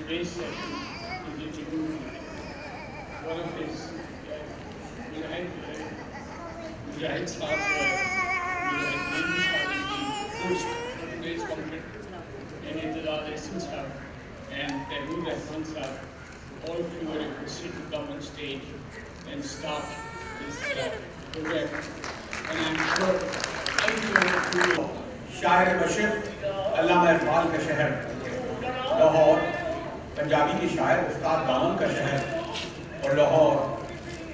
today's session is introduced one of his Mujahid Sahab host for today's conference, and Intizar Ehsan Sahab and Tehmood Rahman Sahab, all of you are requested to come on stage and start this program. And I'm sure every one of you. شاعر مشرق علامہ اقبال کا شہر لاہور، پنجابی کے شاعر استاد دامن کا شہر، اور لاہور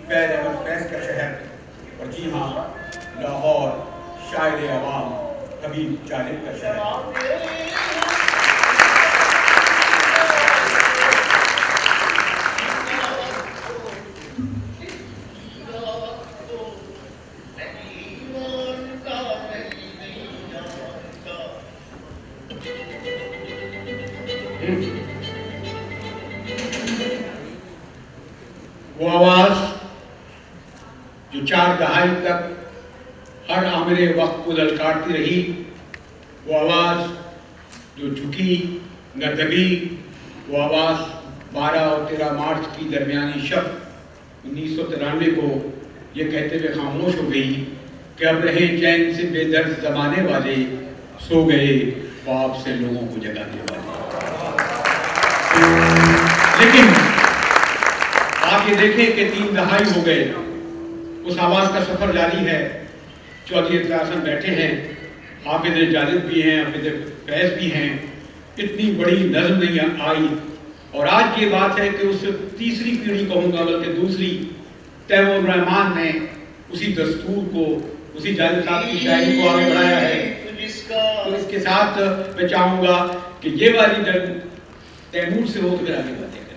فیض احمد فیض کا شہر، اور جی ہاں لاہور شاعر عوام حبیب جالب کا شہر۔ وہ آواز جو 4 دہائی تک ہر آمر وقت کو للکارتی رہی، وہ آواز جو جھکی نہ دبی، وہ آواز 12 اور 13 مارچ کی درمیانی شب 1993 کو یہ کہتے ہوئے خاموش ہو گئی کہ اب رہے چین سے بے درد زمانے والے، سو گئے خواب سے لوگوں کو جگانے والے۔ لیکن آپ یہ دیکھیں کہ 3 دہائی ہو گئے، اس آواز کا سفر جاری ہے۔ چودھری اطلاع حسن بیٹھے ہیں، حافظ جالب بھی ہیں، حافظ فیض بھی ہیں، اتنی بڑی نظم نہیں آئی۔ اور آج یہ بات ہے کہ اس تیسری پیڑھی کہوں گا بلکہ دوسری، تیمور الرحمان نے اسی دستور کو، اسی جالب صاحب کی شاعری کو آگے بڑھایا ہے۔ تو اس کے ساتھ میں چاہوں گا کہ یہ والی تیمور سے ہو کر آگے باتیں کریں۔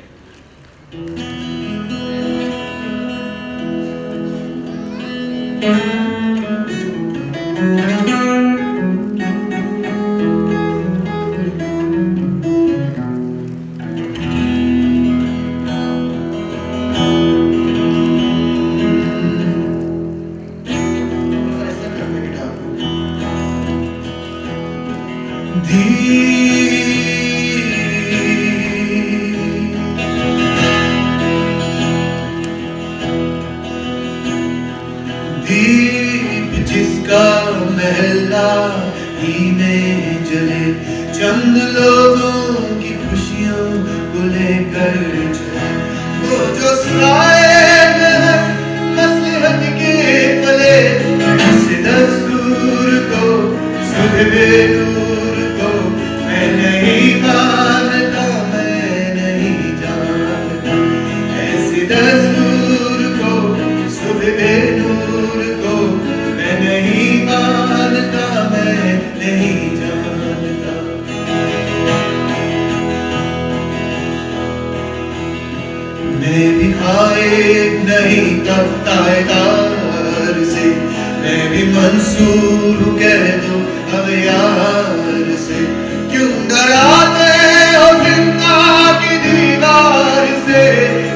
دیپ جس کا محلہ ہی میں جلے، چند لوگوں کی خوشیوں کو لے کر چلے، وہ جو سائے میں ہر مصلحت کے پلے، اس دستور کو سدھ بے نور کو میں نہیں مانتا، میں نہیں جانتا، ایسے دستور کو سدھ بے نور کو میں نہیں مانتا، میں نہیں جانتا۔ میں بھی خائف نہیں کرتا تار سے، میں بھی منصور ہوں کہہ دو اغیار سے، کیوں ڈراتے ہو زندہ کی دیوار سے،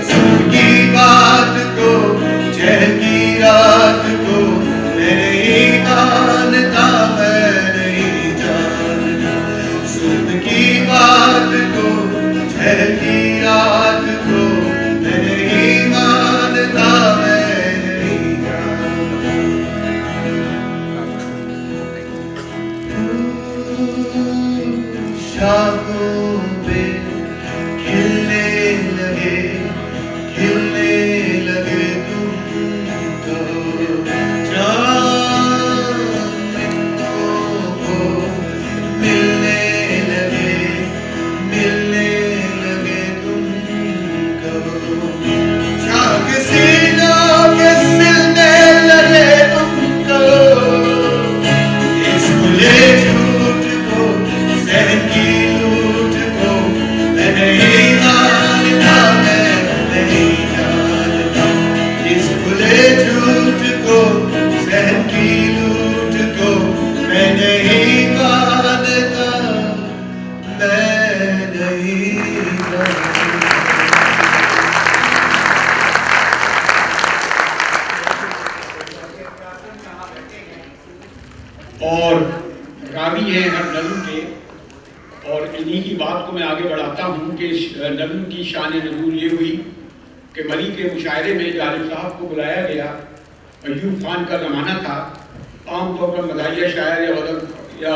سب کی بات کو چہل کی رات کو میں نہیں مانتا، میں نہیں جانتا، سب کی بات کو چہل کی رات کو میں نہیں مانتا، میں نہیں جانتا۔ شاخوں پہ کھلنے لگے، کھلنے لگے تم تو، چاندنوں کو ملنے لگے، ملنے لگے آگے بڑھاتا ہوں کہ اس نظم کی شان نزول یہ ہوئی کہ مری کے مشاعرے میں جالب صاحب کو بلایا گیا. ایوب خان کا زمانہ تھا. عام طور پر مزاحیہ شاعر یا غزل یا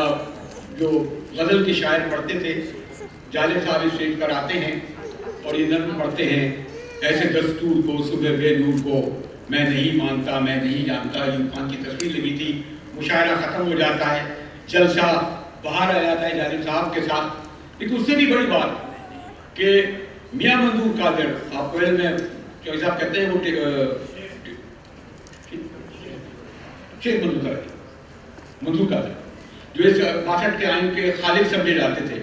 جو غزل کے شاعر پڑھتے تھے. جالب صاحب اسٹیج پر آتے ہیں اور یہ نظم پڑھتے ہیں: ایسے دستور کو صبح بے نور کو میں نہیں مانتا میں نہیں جانتا. ایوب خان کی تصویر لگی تھی. مشاعرہ ختم ہو جاتا ہے, جلسہ باہر آ جاتا ہے جالب صاحب کے ساتھ. لیکن اس سے بھی بڑی بات کہ میاں منظور قادر, آپ کو علم ہے چوہی صاحب کہتے ہیں وہ شیخ منظور قادر جو اس 62 کے آئین کے خالق سمجھے جاتے تھے,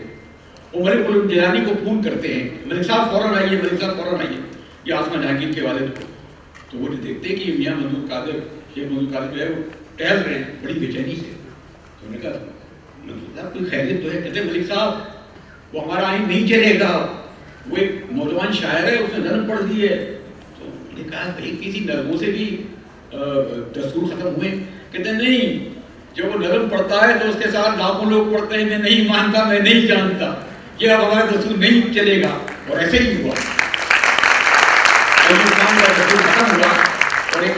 وہ ملک العلوم جیلانی کو فون کرتے ہیں, ملک صاحب فوراً آئیے, ملک صاحب فوراً آئیے. یہ آسما جہانگیر کے والد کو. تو وہ دیکھتے ہیں کہ میاں منظور قادر, شیخ منظور قادر جو ہے وہ ٹہل رہے ہیں بڑی بے چینی سے. تو انہوں نے کہا منظور صاحب کوئی خیریت تو ہے؟ کہتے ہیں ملک صاحب وہ ہمارا آئین نہیں چلے گا, وہ ایک نوجوان شاعر ہے, اس نے نظم پڑھ دی ہے. تو انہوں نے کہا بھائی کسی نظموں سے بھی دستور ختم ہوئے؟ کہتے ہیں نہیں, جب وہ نظم پڑھتا ہے تو اس کے ساتھ لاکھوں لوگ پڑھتے ہیں میں نہیں مانتا میں نہیں جانتا, یہ اب ہمارا دستور نہیں چلے گا. اور ایسے ہی ہوا. دستور ختم ہوا. اور ایک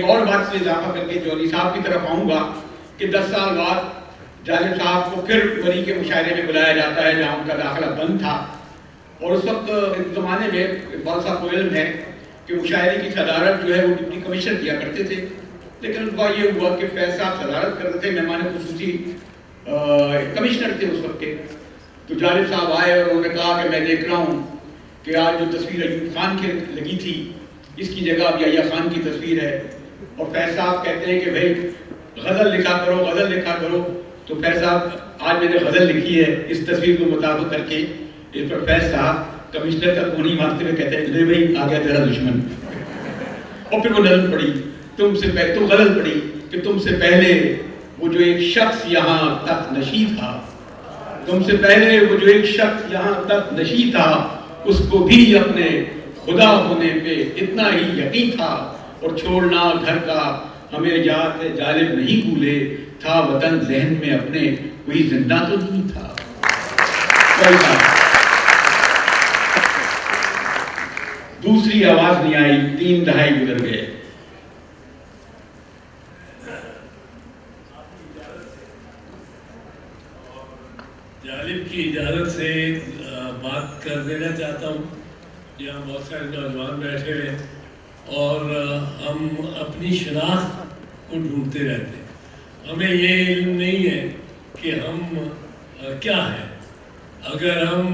اور بات سے اضافہ کر کے جوہری صاحب کی طرف آؤں گا کہ 10 سال بعد جالب صاحب کو پھر مری کے مشاعرے میں بلایا جاتا ہے جہاں ان کا داخلہ بند تھا. اور اس وقت ایک زمانے میں اقبال صاحب کو علم ہے کہ مشاعرے کی صدارت جو ہے وہ ڈپٹی کمشنر کیا کرتے تھے. لیکن اس بار یہ ہوا کہ فیض صاحب صدارت کرتے تھے, مہمان خصوصی کمشنر تھے اس وقت کے. تو جالب صاحب آئے اور انہوں نے کہا کہ میں دیکھ رہا ہوں کہ آج جو تصویر ایوب خان کی لگی تھی اس کی جگہ اب یحییٰ خان کی تصویر ہے. اور فیض صاحب کہتے ہیں کہ بھائی غزل لکھا کرو, غزل لکھا کرو. تو فیض صاحب آج میں نے غزل لکھی ہے اس تصویر کو مطابق کر کے. اس پر فیض صاحب کمشنر کا کونی مارتے ہوئے کہتے ہیں لے بھائی آ گیا تیرا دشمن. اور پھر وہ نظم پڑھی تم غزل پڑھی کہ تم سے پہلے وہ جو ایک شخص یہاں تخت نشی تھا, تم سے پہلے وہ جو ایک شخص یہاں تخت نشی تھا, اس کو بھی اپنے خدا ہونے پہ اتنا ہی یقین تھا. اور چھوڑنا گھر کا ہمیں یاد جالب نہیں بھولے, تھا وطن ذہن میں اپنے کوئی زندہ تو نہیں تھا. دوسری آواز نہیں آئی, 3 دہائی گزر گئے. جالب کی اجازت سے بات کر دینا چاہتا ہوں. یہاں بہت سارے نوجوان بیٹھے ہوئے اور ہم اپنی شناخت کو ڈھونڈتے رہتے ہیں. ہمیں یہ علم نہیں ہے کہ ہم کیا ہیں. اگر ہم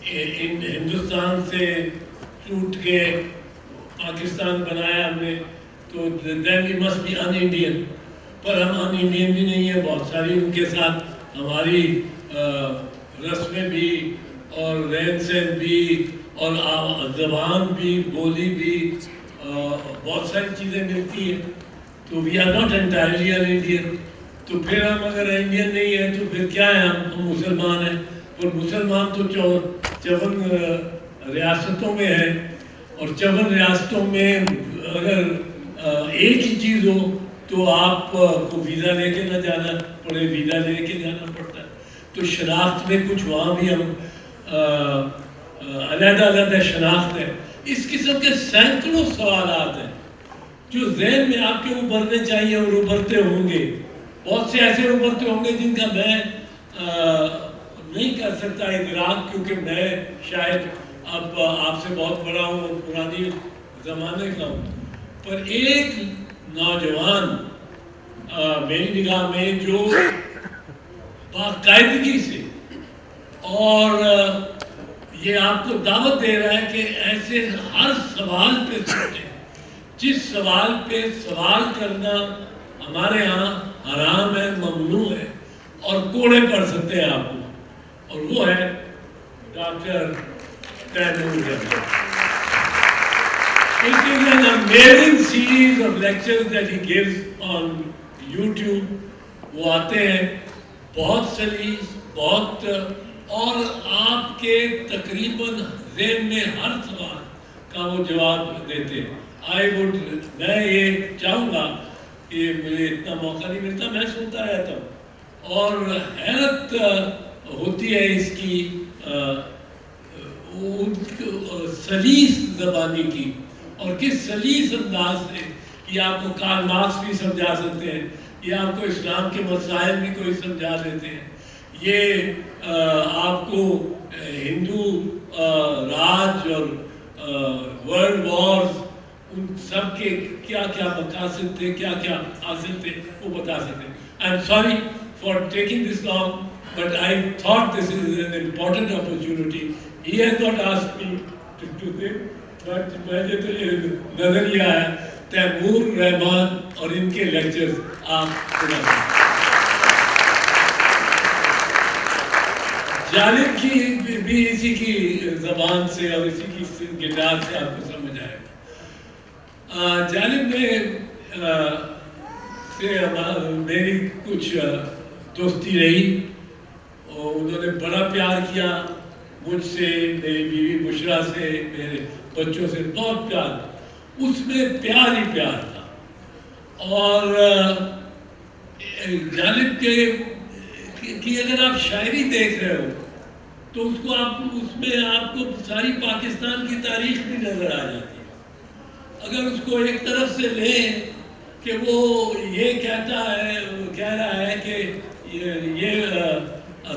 ہندوستان سے ٹوٹ کے پاکستان بنایا ہم نے تو then we must be un-Indian. پر ہم un-Indian بھی نہیں ہیں. بہت ساری ان کے ساتھ ہماری رسمیں بھی اور رہن سہن بھی اور زبان بھی بولی بھی بہت ساری چیزیں ملتی ہیں. تو we are not entirely un-Indian. تو پھر ہم اگر انڈین نہیں ہیں تو پھر کیا ہے؟ ہم مسلمان ہیں. اور مسلمان تو 54 ریاستوں میں ہیں. اور 54 ریاستوں میں اگر ایک ہی چیز ہو تو آپ کو ویزا لے کے نہ جانا پڑے, ویزا لے کے جانا پڑتا ہے. تو شناخت میں کچھ وہاں بھی ہم علیحدہ شناخت ہے. اس قسم کے سینکڑوں سوالات ہیں جو ذہن میں آپ کے ابھرنے چاہیے اور ابھرتے ہوں گے. بہت سے ایسے ابھرتے ہوں گے جن کا میں نہیں کر سکتا ادراک, کیونکہ میں شاید اب آپ سے بہت بڑا ہوں اور پرانی زمانے کا ہوں. پر ایک نوجوان میری نگاہ میں جو باقاعدگی سے اور یہ آپ کو دعوت دے رہا ہے کہ ایسے ہر سوال پہ سوچیں. جس سوال پہ سوال کرنا ہمارے ہاں حرام ہے, ممنوع ہے اور کوڑے پڑ سکتے ہیں آپ کو, اور وہ ہے doctor Taimur Jubair. It is an amazing series of lectures that he gives on YouTube. وہ آتے ہیں بہت سلیس, بہت, اور آپ کے تقریباً ذہن میں ہر سوال کا وہ جواب دیتے ہیں. میں یہ چاہوں گا کہ مجھے اتنا موقع نہیں ملتا, میں سنتا رہتا ہوں اور حیرت ہوتی ہے اس کی سلیس زبانی کی، اور کس سلیس انداز سے یہ آپ کو کارل مارکس بھی سمجھا سکتے ہیں، یہ آپ کو اسلام کے مسائل بھی کوئی سمجھا دیتے ہیں، یہ آپ کو ہندو راج اور ورلڈ وارز ان سب کے کیا کیا مقاصد تھے، کیا کیا حاصل تھے، وہ بتا سکتے ہیں. I'm sorry for taking this long, but I thought this is an important opportunity. He has not asked me to do this, but مجھے تو یہ نظر یہ آیا تیمور رحمان اور ان کے لیکچرز آپ سنا سکتے. جالب کی بھی اسی کی زبان سے اور اسی کی گٹار سے آپ کو سمجھ آئے گا. جالب نے سے میری کچھ دوستی رہی اور انہوں نے بڑا پیار کیا مجھ سے، میری بیوی بشرا سے، میرے بچوں سے بہت پیار. اس میں پیار ہی پیار تھا. اور جالب کہ اگر آپ شاعری دیکھ رہے ہو تو اس کو اس میں آپ کو ساری پاکستان کی تاریخ بھی نظر آ جاتی ہے. اگر اس کو ایک طرف سے لیں کہ وہ یہ کہہ رہا ہے کہ یہ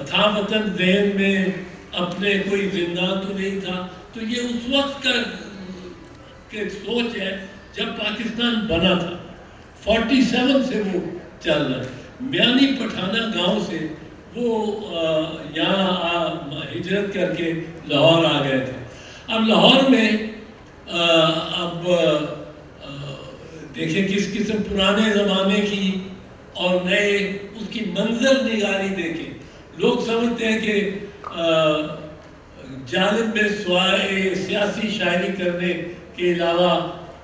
تھا وطن ذہن میں اپنے کوئی زندان تو نہیں تھا، تو یہ اس وقت کا سوچ ہے جب پاکستان بنا تھا. 47 سے وہ چل رہا ہے. میانی پٹھانہ گاؤں سے وہ یہاں ہجرت کر کے لاہور آ گئے تھے. اب لاہور میں اب دیکھیں کس قسم پرانے زمانے کی اور نئے اس کی منظر نگاری دیکھیں. لوگ سمجھتے ہیں کہ جالب میں سوائے سیاسی شاعری کرنے کے علاوہ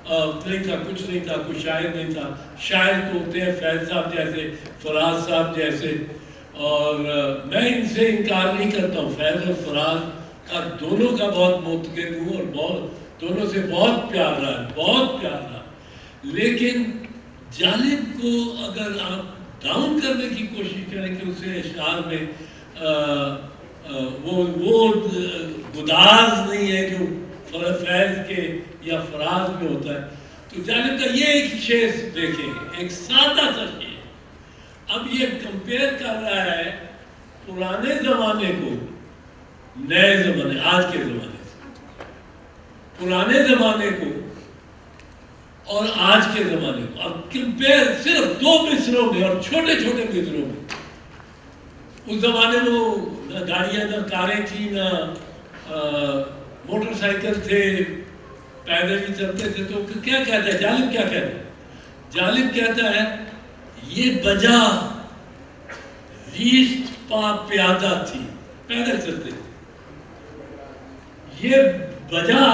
نہیں تھا، کچھ نہیں تھا، کوئی شاعر نہیں تھا. شاعر تو ہوتے ہیں فیض صاحب جیسے، فراز صاحب جیسے، اور میں ان سے انکار نہیں کرتا ہوں. فیض اور فراز کا دونوں کا بہت منتقد ہوں اور بہت دونوں سے بہت پیار رہا ہے، بہت پیار رہا. لیکن جالب کو اگر آپ ڈاؤن کرنے کی کوشش کریں کہ اسے اشعار میں وہ گداز نہیں ہے جو فیض کے یا فراز میں ہوتا ہے، تو جالب کا یہ ایک شعر دیکھیں، ایک سادہ سا شعر. اب یہ کمپیئر کر رہا ہے پرانے زمانے کو نئے زمانے، آج کے زمانے سے، پرانے زمانے کو اور آج کے زمانے کو. اب کمپیئر صرف 2 مصروں میں اور چھوٹے چھوٹے مصروں میں. اس زمانے میں نہ گاڑیاں نہ کاریں تھیں، نہ موٹر سائیکل تھے، پیدل ہی چلتے تھے. تو کیا کہتا ہے جالب؟ کیا کہتا ہے جالب؟ کہتا ہے یہ بجا زیست پا پیادہ تھی، پیدل چلتے تھے. یہ بجا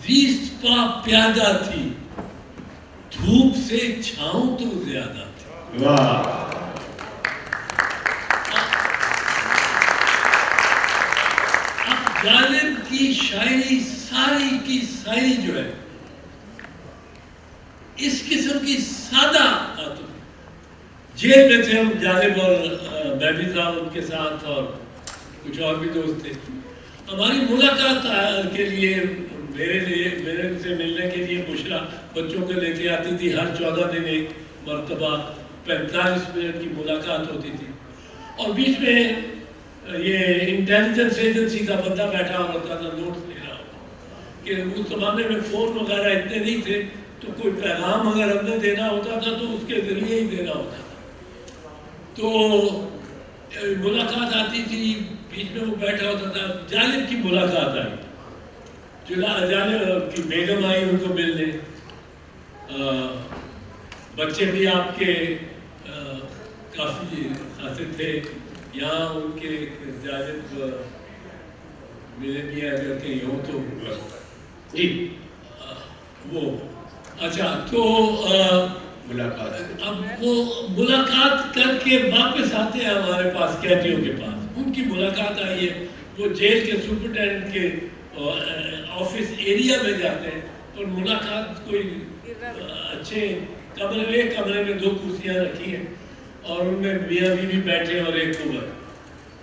زیست پا پیادہ تھی، دھوپ سے چھاؤں تو زیادہ تھی. واہ. اب جالب کی شاعری ساری کی ساری جو ہے اس قسم کی سادہ باتوں. جیل میں تھے ہم جالب اور میں بھی تھا ان کے ساتھ اور کچھ اور بھی دوست تھے. ہماری ملاقات کے لیے میرے سے ملنے کے لیے بشرا بچوں کو لے کے آتی تھی. ہر 14 دن ایک مرتبہ 45 منٹ کی ملاقات ہوتی تھی. اور بیچ میں یہ انٹیلیجنس ایجنسی کا بندہ بیٹھا ہوتا تھا، نوٹس لے رہا ہوتا. کہ اس زمانے میں فون وغیرہ اتنے نہیں تھے، تو کوئی پیغام اگر ہم نے دینا ہوتا تھا تو اس کے ذریعے ہی دینا ہوتا تھا. تو ملاقات آتی تھی، بیچ میں وہ بیٹھا ہوتا تھا. جالب کی ملاقات آئی، جالب کی بیگم آئی ان کو ملنے. بچے بھی آپ کے کافی خاصے تھے. یہاں ان کے جالب ملے بھی ہے اگر کہیں ہو تو جی وہ اچھا. تو ملاقات، اب وہ ملاقات کر کے واپس آتے ہیں ہمارے پاس قیدیوں کے پاس. ان کی ملاقات آئی ہے. وہ جیل کے سپرنٹینڈنٹ کے آفس ایریا میں جاتے ہیں اور ملاقات کوئی اچھے کمرے، ایک کمرے میں 2 کرسیاں رکھی ہیں اور ان میں میاں بیوی بیٹھے اور ایک عمر.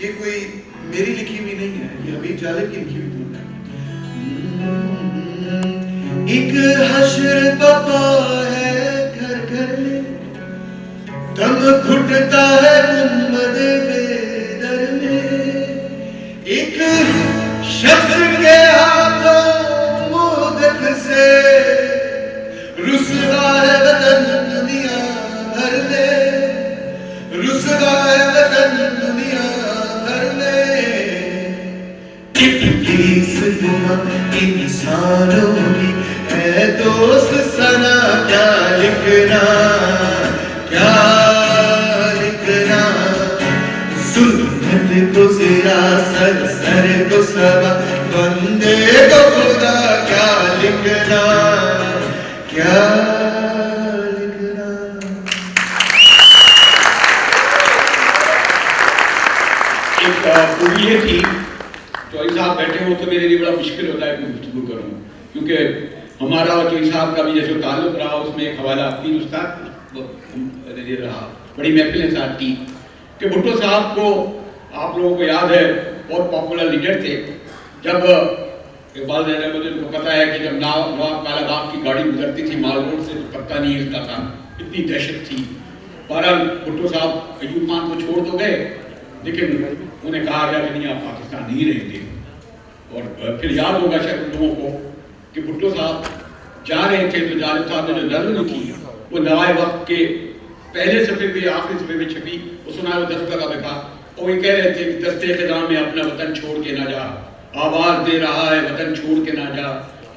یہ کوئی میری لکھی ہوئی نہیں ہے، یہ حبیب جالب کی لکھی ہوئی دھن ہے۔ ایک حشر بپا ہے گھر گھر میں، دم گھٹتا ہے گنبد بے در میں، ایک شخص کے ہاتھوں مودک سے رسوا ہے وطن دنیا بھر میں، رسوا ہے وطن دنیا بھر میں، ابلیس گما انسانوں کی اے دوست سنا کیا لکھنا، کیا لکھنا، ظلمت کو سیاست سر کو سوا بندے کو خدا کیا لکھنا، کیا لکھنا۔ ایک خوبی یہ تھی، چوہی صاحب بیٹھے ہو تو میرے لیے بڑا مشکل ہوتا ہے کہ گفتگو کروں، کیونکہ ہمارا اور چوہی صاحب کا بھی جیسے تعلق رہا، اس میں ایک حوالہ پیر استاد رہا، بڑی محفلیں ساتھ کی کہ بھٹو صاحب کو آپ لوگوں کو یاد ہے بہت پاپولر لیڈر تھے۔ جب اقبال زینب الدین کو پتا ہے کہ جب نواب کالا باغ کی گاڑی گزرتی تھی مال روڈ سے تو پتہ نہیں ہلتا تھا، اتنی دہشت تھی۔ بہرحال بھٹو صاحب ایوب خان کو چھوڑ تو گئے، لیکن انہیں کہا گیا کہ نہیں آپ پاکستان نہیں رہیں گے۔ اور پھر یاد ہوگا شاید ان لوگوں کو کہ بھٹو صاحب جا رہے تھے تو جالب صاحب نے جو نظم لکھی وہ نوائے وقت کے پہلے صفحے پہ آخری صفحے پہ چھپی، وہ سنا وہ 10 کا لکھا، اور وہ کہہ رہے تھے کہ دستے خزاں میں اپنا وطن چھوڑ کے نہ جا، آواز دے رہا ہے وطن چھوڑ کے نہ جا،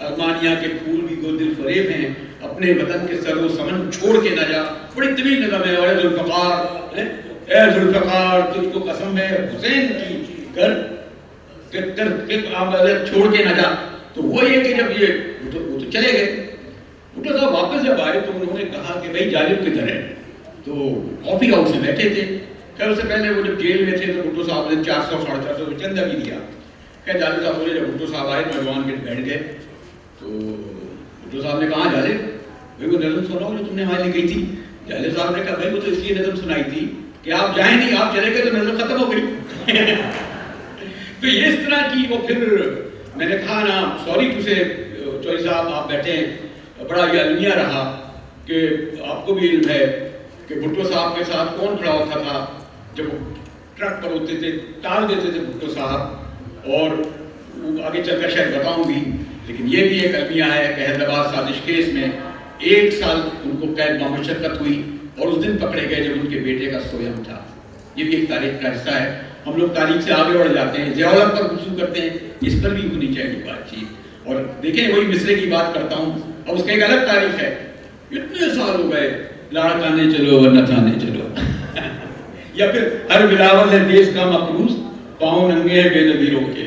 ارمانیہ کے پھول بھی گو دل فریب ہیں، اپنے وطن کے سر و سمن چھوڑ کے نہ جا۔ بڑی طویل نظم ہے۔ اور اے ذوالفقار، اے ذوالفقار تجھ کو قسم ہے حسین کی کر چھوڑ کے نہ جا۔ تو وہ یہ کہ جب یہ وہ تو چلے گئے، بھٹو صاحب واپس جب آئے تو انہوں نے کہا کہ بھائی جالب کدھر ہے؟ تو کافی ہاؤس میں بیٹھے تھے۔ خیر اس سے پہلے وہ جب جیل میں تھے تو بھٹو صاحب نے 400 ساڑھے 400 روپے چندہ بھی دیا۔ خیر جالب صاحب بولے جب بھٹو صاحب آئے نوجوان کے بیٹھ گئے تو بھٹو صاحب نے کہا جالب بھائی وہ نظم سناؤ جو تم نے ہمارے لیے کہی تھی۔ جالب صاحب نے کہا بھائی وہ تو اس لیے نظم سنائی تھی کہ آپ جائیں نہیں، آپ چلے گئے تو نظم ختم ہو گئی۔ تو یہ اس طرح کی وہ پھر میں نے کہا نا سوری تجھے چوہی صاحب آپ بیٹھے ہیں، بڑا یہ المیہ رہا کہ آپ کو بھی علم ہے کہ بھٹو صاحب کے ساتھ کون کھڑا ہوتا تھا جب وہ ٹرک پر ہوتے تھے، ٹال دیتے تھے بھٹو صاحب، اور آگے چل کر شاید بتاؤں گی، لیکن یہ بھی ایک المیہ ہے کہ حیدرآباد سازش کیس میں 1 سال ان کو قید بامشقت ہوئی اور اس دن پکڑے گئے جب ان کے بیٹے کا سویم تھا۔ یہ بھی ایک تاریخ کا حصہ ہے۔ ہم لوگ تاریخ سے آگے بڑھ جاتے ہیں، ضیاء پر گفتگو کرتے ہیں، اس پر بھی ہونی چاہیے بات چیت۔ اور دیکھیں وہی مصرے کی بات کرتا ہوں، اب اس کا ایک الگ تاریخ ہے۔ اتنے سال ہو گئے لاڑ کانے چلو ورنہ تھانے چلو یا پھر ہر بلاول ہے دیش کا مقروض پاؤں ننگے ہیں بے نظیروں کے۔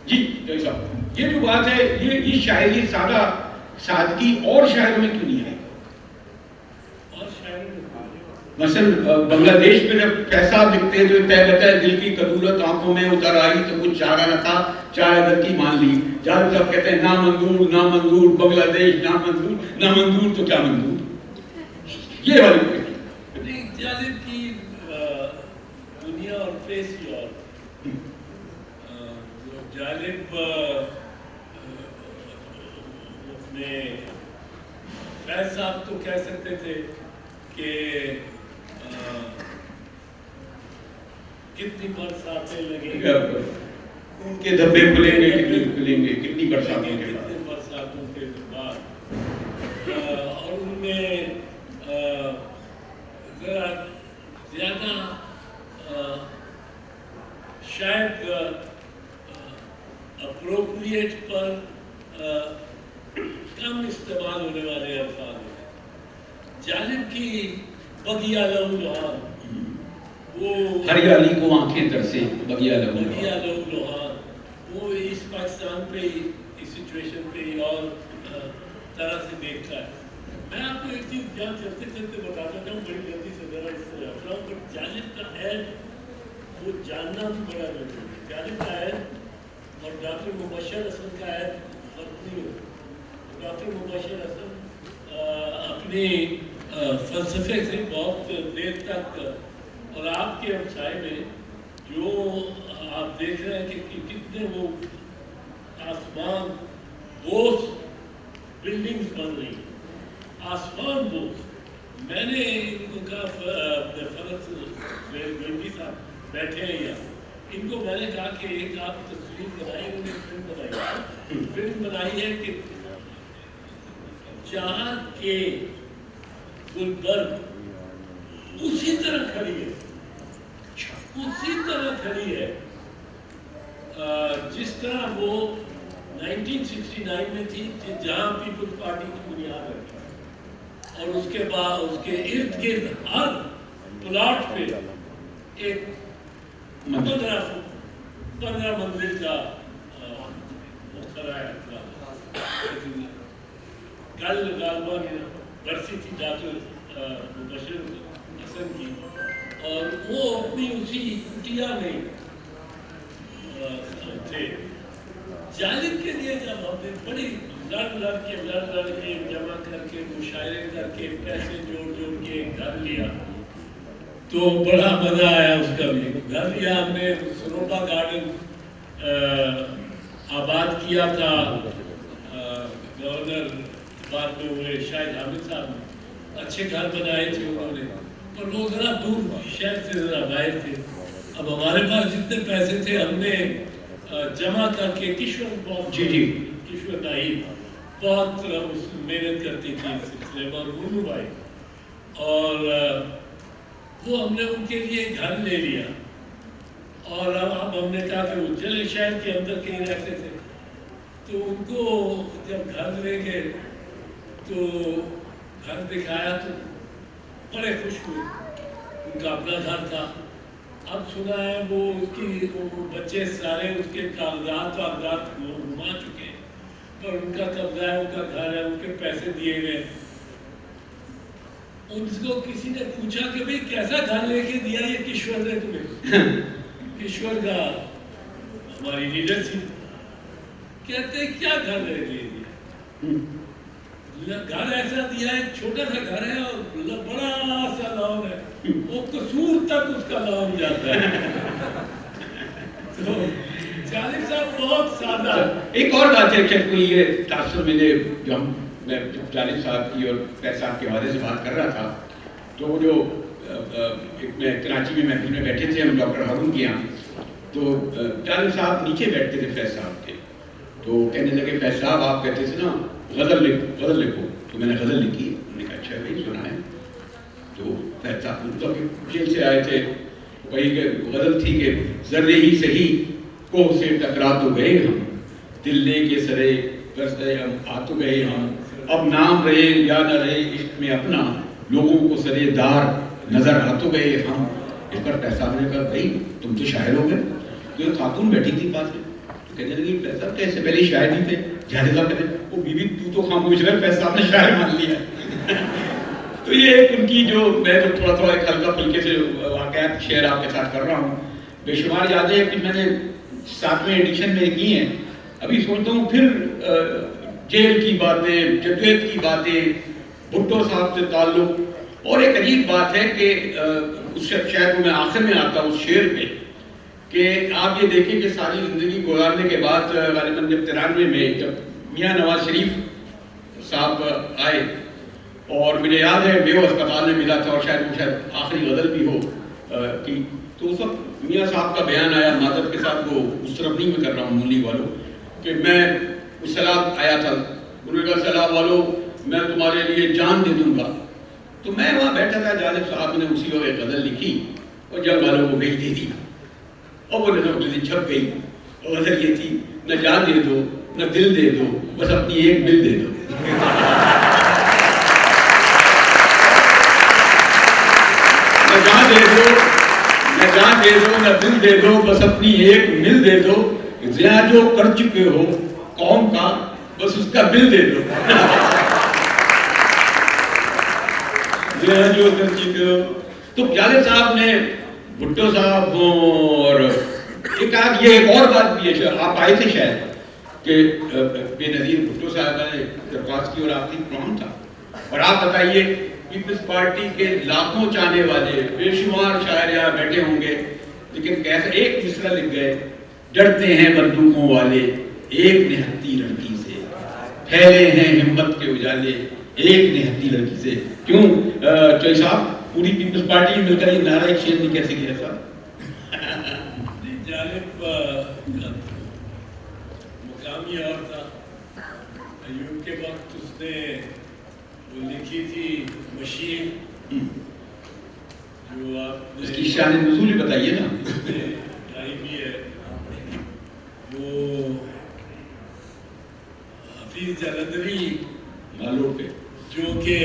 جی صاحب یہ جو بات ہے یہ شاعری سادہ سادگی اور شاعروں میں کیوں نہیں ہے؟ مثلا بنگلہ دیش میں جب پیسہ لکھتے جو تہبتہ دل کی کدورت آنکھوں میں اتر آئی تو کچھ چارہ نہ تھا چارہ در کی مان لی۔ جالب صاحب کہتے ہیں نامنظور نامنظور بنگلہ دیش نامنظور نامنظور تو کیا منظور۔ یہ والی جالب کی دنیا اور فیس کی اور جالب اپنے فیض صاحب تو کہہ سکتے تھے کہ کتنی برساتیں لگیں گے ان کے دھبے کھلیں گے کتنی برساتوں کے بعد اور ان میں ذرا زیادہ شاید اپروپریٹ پر کم استعمال ہونے والے الفاظ ہیں۔ جالب کی بگیا لہو لوہان، وہ ہریالی کو آنکھیں ترسیں بگیا لہو لوہان، وہ اس پاکستان پہ ہی اس سچویشن پہ ہی اور طرح سے دیکھتا ہے۔ میں آپ کو ایک چیز جان چلتے چلتے بتاتا ہوں، بڑی جلدی سے ذرا اس سے رکھ رہا ہوں، بٹ جالب کا عہد وہ جاننا بھی بڑا ضروری ہے۔ جالب کا عہد اور ڈاکٹر مبشر حسن کا عہد فرق نہیں ہوتا۔ ڈاکٹر مبشر حسن اپنی فلسفے سے بہت دیر تک اور آپ کے ہمسائے میں جو آپ دیکھ رہے ہیں کہ کتنے وہ آسمان بوس بلڈنگز بن رہی ہیں، آسمان بوس. میں نے ان کا فرض گنڈی صاحب بیٹھے ہیں یہاں، ان کو میں نے کہا کہ ایک آپ تصویر بنائی، انہوں نے فلم بنائی ہے کہ چاند کے گلبرگ اسی طرح کھڑی ہے، اسی طرح کھڑی ہے جس طرح وہ 1969 میں تھی، جہاں پیپلز پارٹی کی بنیاد رکھی، اور اس کے بعد اس کے ارد گرد ہر پلاٹ پہ ایک 15 منزل کا کھڑا ہے. کل غالباً برسی تھی ڈاکٹر مبشر حسن کی، اور وہ اپنی اسی کٹیا میں تھے. جانب کے لیے جب ہم نے بڑی لڑ کے جمع کر کے مشاعرے کر کے پیسے جوڑ کے گھر لیا، تو بڑا مزہ آیا. اس کا بھی گھر لیا ہم نے، سروپا گارڈن آباد کیا تھا. گورنر بعد میں ہوئے شاہد حامد صاحب نے اچھے گھر بنائے تھے انہوں نے، پر وہ ذرا دور شہر سے ذرا باہر تھے. اب ہمارے پاس جتنے پیسے تھے ہم نے جمع کر کے کشور نائی بہت محنت کرتی تھی اس سلسلے میں، اور گنو بھائی، اور وہ ہم نے ان کے لیے گھر لے لیا. اور اب ہم نے کہا کہ وہ چلے شہر کے اندر کہیں رہتے تھے، تو ان کو جب گھر لے گئے تو گھر دکھایا تو بڑے خوش ہوئے. ان کا اپنا گھر تھا. اب سنا ہے وہ اس کی بچے سارے اس کے کاغذات گھما چکے ہیں، پر ان کا قبضہ ہے، ان کا گھر ہے، ان کے پیسے دیے گئے. اس کو کسی نے پوچھا کہ بھئی کیسا گھر لے کے دیا یہ کشور نے تمہیں؟ کشور کا ہماری لیڈر تھی. کہتے کیا گھر لے دیا؟ گھر ایسا دیا ہے، چھوٹا سا گھر ہے اور بڑا سا لان ہے، وہ قصور تک اس کا لان جاتا ہے. تو جالب صاحب بہت سادہ. ایک اور بات ہے کہ کوئی یہ تاثر ملے، جو میں جالب صاحب کی اور فیض صاحب کے حوالے سے بات کر رہا تھا، تو وہ جو میں کراچی میں محفل میں بیٹھے تھے ہم ڈاکٹر ہارون کے یہاں، تو جالب صاحب نیچے بیٹھتے تھے فیض صاحب کے، تو کہنے لگے فیض صاحب آپ کہتے تھے نا غزل لکھو، تو میں نے غزل لکھی. انہوں نے کہا اچھا بھائی سنا ہے. تو فیض صاحب جیل سے آئے تھے، وہی کہ غزل تھی کہ ذرے ہی صحیح کوہ سے ٹکرا تو گئے ہم، دل لے کے سرے برسے ہم آ تو گئے ہم، اب نام رہے یا نہ رہے عشق میں اپنا، لوگوں کو سرے دار نظر آ تو گئے ہم. اس پر فیض صاحب نے کہا بھائی تم تو شاعر ہو گئے. تو ایک خاتون بیٹھی تھی پاس میں، تو کہنے لگی فیض صاحب کیسے پہلے شاعر نہیں تھے؟ جہاز صاحب کہتے وہ بیوی تو خاموش رہے، فیض صاحب نے شاعر مان لیا. تو یہ ایک ان کی جو میں تھوڑا ایک ہلکا پھلکے سے واقعات شعر آپ کے ساتھ کر رہا ہوں. بے شمار یادیں کہ میں نے 7ویں ایڈیشن میں کی ہیں. ابھی سوچتا ہوں پھر جیل کی باتیں، جدوجہد کی باتیں، بھٹو صاحب سے تعلق. اور ایک عجیب بات ہے کہ اس شاید کو میں آخر میں آتا ہوں اس شعر پہ، کہ آپ یہ دیکھیں کہ ساری زندگی گزارنے کے بعد غالباً جب 93 میں جب میاں نواز شریف صاحب آئے، اور مجھے یاد ہے میو اسپتال میں ملا تھا، اور شاید آخری غزل بھی ہو کی، تو اس وقت میاں صاحب کا بیان آیا معذرت کے ساتھ، وہ اس طرف نہیں میں کر رہا ہوں مولی والوں، کہ میں اس سلام آیا تھا، انہوں نے کہا سلام والوں میں تمہارے لیے جان دے دوں گا. تو میں وہاں بیٹھا تھا، جالب صاحب نے اسی وقت ایک غزل لکھی اور جنگ والوں کو بھیج دے دی، اور وہ نظر اگلے دن چھپ گئی. اور غزل یہ تھی نہ جان دے دو نہ دل دے دو، بس اپنی ایک بل دے دو. نہ جان دے دو نہ دل دے دو، بس اپنی ایک مل دے دو. ضیاء جو کر چکے ہو قوم کا، بس اس کا بل دے دو. ضیاء جو کر چکے ہو. تو جالب صاحب نے بھٹو صاحب اور ایک اور بات بھی ہے، آپ آئے تھے شاید، کہ بے نظیر بھٹو صاحب نے درخواست کی اور آخری پروگرام تھا، اور آپ بتائیے پیپلز پارٹی کے لاکھوں چاہنے والے بے شمار شاعر یہاں بیٹھے ہوں گے، لیکن کیسے ایک مصرع لکھ گئے، ڈرتے ہیں بندوقوں والے ایک نہتی لڑکی سے، پھیلے ہیں ہمت کے اجالے ایک نہتی لڑکی سے. کیوں چوئی صاحب پوری پیپلز پارٹی مل کر یہ نعرہ ایک شعر نہیں کہہ سکی ہے صاحب؟ جانب مقامی اور تھا ایوب کے وقت اس نے وہ لکھی تھی مشیر، جو آپ اس کی شان نزول بتائیے نا. لائی بھی ہے. وہ حفیظ جلندری مالوٹ پہ جو کہ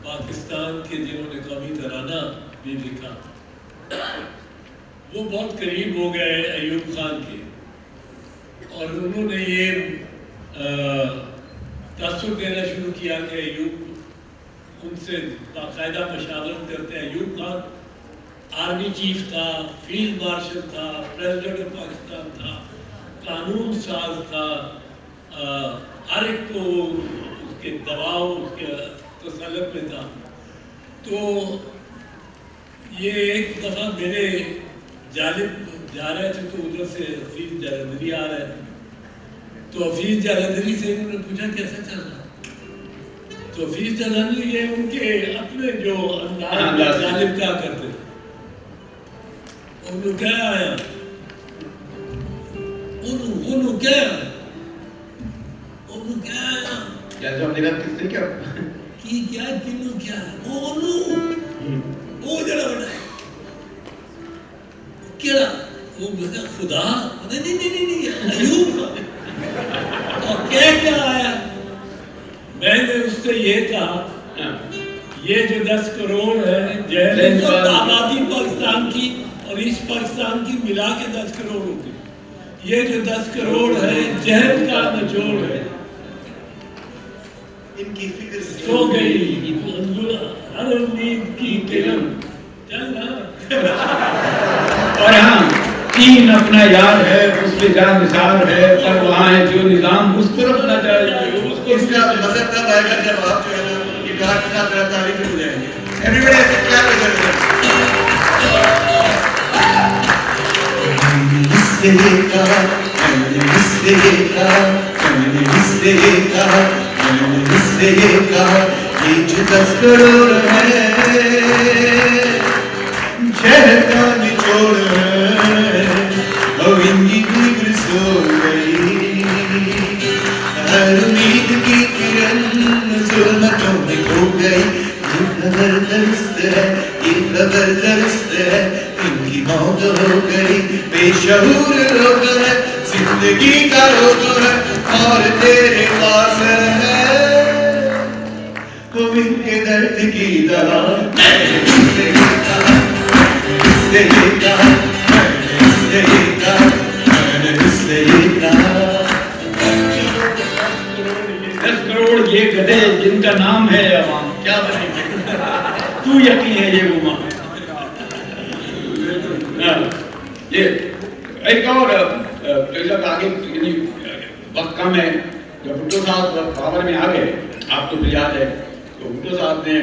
پاکستان کے جنہوں نے قومی ترانہ بھی لکھا، وہ بہت قریب ہو گئے ایوب خان کے، اور انہوں نے یہ تاثر دینا شروع کیا کہ ایوب ان سے باقاعدہ مشاورت کرتے ہیں. ایوب خان آرمی چیف تھا، فیلڈ مارشل تھا، پریزیڈنٹ آف پاکستان تھا، قانون ساز تھا، ہر ایک کو اس کے دباؤ اس کے تسلط میں تھا. تو یہ ایک دفعہ میرے جانب جا رہے تھے تو ادھر سے حفیظ جلندری آ رہے تھے، تو حفیظ جلندری سے انہوں نے پوچھا کیسا چل رہا؟ تو حفیظ جلندری یہ ان کے اپنے جو انداز جانب کیا کرتے تھے، انہوں کیا آیا، انہوں کیا آیا، انہوں کیا آیا جیسے ہم نے کہا کس سے کیا کی کیا کنوں کیا ہے وہ جڑا بڑا ہے کیا وہ بتا خدا نہیں ایوب اور کیا آیا. میں نے اس سے یہ کہا یہ جو 10 کروڑ ہے آبادی پاکستان کی اور ایسٹ پاکستان کی ملا کے 10 کروڑ ہوتی، یہ جو 10 کروڑ ہے جہل کا نچوڑ ہے. ان کی فکر سو گئی ہر امید کی کرن چل اور ہاں تین اپنا یار ہے اس پہ جان نثار ہے، پر وہاں ہے جو نظام اس طرف نہ جائے. اس کا مذہب تب آئے گا جب آپ جو ہے نا گٹار کے ساتھ تعلیم میں ہو جائیں گے. ایوریبڈی ایسے کیا کر سکتے یہ جو 10 کروڑ ہے شہر کا نچوڑ ہے اور ان کی فکر سو گئی، ہر امید کی کرن ظلمتوں میں کھو گئی. یہ خبر درست ہے، یہ خبر درست ہے، ان کی موت ہو گئی. بے شعور لوگ ہے، زندگی کا روگ ہے اور تیرے پاس ہے تو ان کے درد کی دوا. میں نے اس سے یہ کہا، اس سے یہ کہا، میں نے اس سے یہ کہا، میں نے اس سے یہ کہا. 10 کروڑ یہ گدھے جن کا نام ہے عوام کیا بنیں گے. تو یقین ہے یہ وہ ماں. یہ ایک اور آگے وقت کم ہے. جب بھٹو صاحب پاور میں آ گئے آپ کو یاد ہے تو بھٹو صاحب نے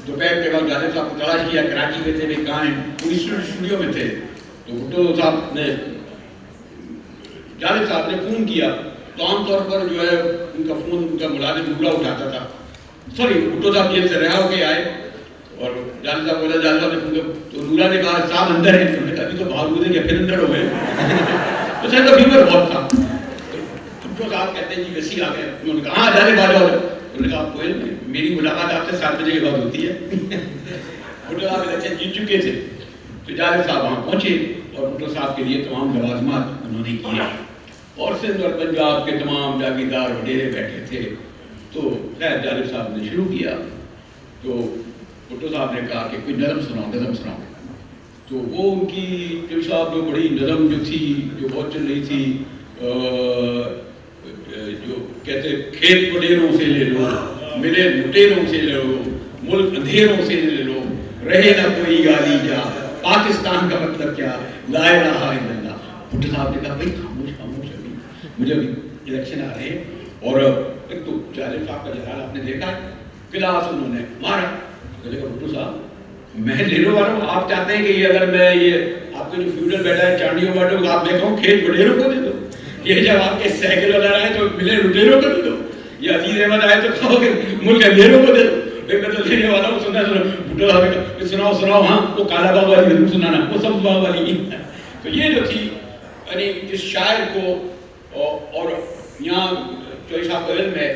دوپہر کے وقت جاوید صاحب کو تلاش کیا، کراچی میں تھے بھی کہاں ہیں، وہ اسٹوڈیو میں تھے. تو بھٹو صاحب نے جاوید صاحب نے فون کیا تو عام طور پر جو ہے ان کا فون ان کا ملازم نورا اٹھاتا تھا. سوری بھٹو صاحب جیل سے رہا ہو کے آئے اور جاوید صاحب بولا، جاوید صاحب نے فون کیا تو نورا نے کہا صاحب اندر ہیں. انہوں نے کہا ابھی تو باہر گزرے گیا پھر اندر ہو گئے. تو شاید کا فیور بہت تھا. بھٹو صاحب کہتے ہیں جی ویسی آ گئے. انہوں نے کہا ہاں جانے بات جاؤ. انہوں نے کہا کوئی میری ملاقات آپ سے 7 بجے کے بعد ہوتی ہے. بھٹو صاحب الیکشن جیت چکے تھے تو جاوید صاحب وہاں پہنچے اور بھٹو صاحب کے لیے تمام لوازمات انہوں نے کیے اور سندھ اور پنجاب کے تمام جاگیردار وڈیرے بیٹھے تھے. تو خیر جاوید صاحب نے شروع کیا تو بھٹو صاحب نے کہا کہ کوئی نظم سناؤ. تو وہ ان کی جو صاحب جو بڑی نظم جو تھی جو بہت چل رہی تھی، جو کہتے کھیت وڈیروں سے لے لو، ملے لٹیروں سے لے لو، ملک اندھیروں سے لے لو، رہے نہ کوئی گالی جا، پاکستان کا مطلب کیا، لا الہ الا اللہ. بھٹو صاحب نے کہا بھائی خاموش ابھی مجھے ابھی الیکشن آ رہے ہیں. اور ایک تو جاوید صاحب کا جلال آپ نے دیکھا ہے، کلاس انہوں نے مارا. تو دیکھا بھٹو صاحب میں لے لو والا ہوں. آپ چاہتے ہیں کہ یہ اگر میں یہ آپ کے جو فیوڈل بیٹھا ہے چانڈیوں واٹوں کو آپ دیکھا ہوں کھیت وڈیروں کو دے دو. یہ جب آپ کے سائیکل والا آئے تو ملے لٹیروں کو دے دو. یہ عزیز احمد آئے تو کہو کہ ملک اندھیروں کو دے دو. میں تو لینے والا ہوں. سننا بھٹو صاحب سناؤ ہاں وہ کالا باغ والی ضرور سنانا, وہ سب باغ والی. تو یہ جو تھی یعنی اس شاعر کو اور یہاں چوہی صاحب کا علم ہے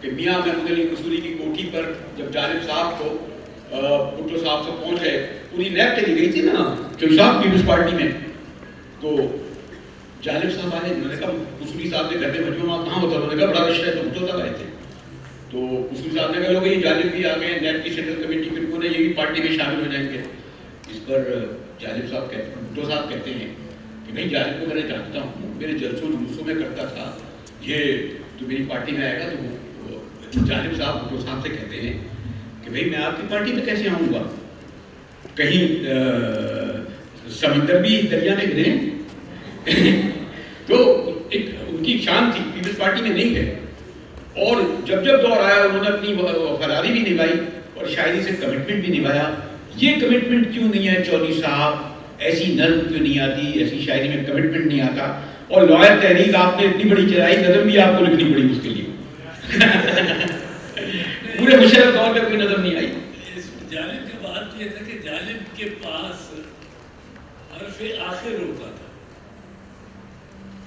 کہ میاں محمود علی قصوری کی کوٹھی پر جب جانب صاحب کو بھٹو صاحب سے پہنچے, پوری نیب چلی گئی تھی نا چوہی صاحب پیپلز پارٹی میں. تو جانب صاحب آئے, انہوں نے کہا قصوری صاحب کے گھر میں مجموعہ کہاں ہوتا, انہوں نے کہا بڑا رشتہ ہے, تو بھٹو صاحب آئے تھے. تو قصوری صاحب نے کہا لوگ یہ جانب بھی آ گئے نیب کی سینٹرل کمیٹی پھر انہوں نے یہ بھی پارٹی میں شامل ہو جائیں گے. اس پر جانب صاحب بھٹو صاحب کہتے ہیں کہ بھائی جانب کو میں نے جانتا ہوں, میرے جلسوں جلوسوں میں کرتا تھا, یہ جو میری پارٹی میں آئے گا. تو جانب صاحب بھٹو صاحب سے کہتے ہیں کہ بھائی میں آپ کی پارٹی میں کیسے آؤں گا, کہیں سمندر بھی دریا میں گرے. تو ایک ان کی شان تھی, پیپلز پارٹی میں نہیں گئے. اور جب دور آیا انہوں نے اپنی وفاداری بھی نبھائی اور شاعری سے کمٹمنٹ بھی نبھایا. یہ کمٹمنٹ کیوں نہیں ہے چودھری صاحب, ایسی نظم کیوں نہیں آتی, ایسی شاعری میں کمٹمنٹ نہیں آتا. اور لائر تحریک آپ نے اتنی بڑی چلائی, نظم بھی آپ کو لکھنی پڑی اس کے لیے. پورے مشرف دور میں کوئی نظم نہیں آئی. جانب کی بات یہ تھا کہ جانب کے پاس حرف آخر ہوتا تھا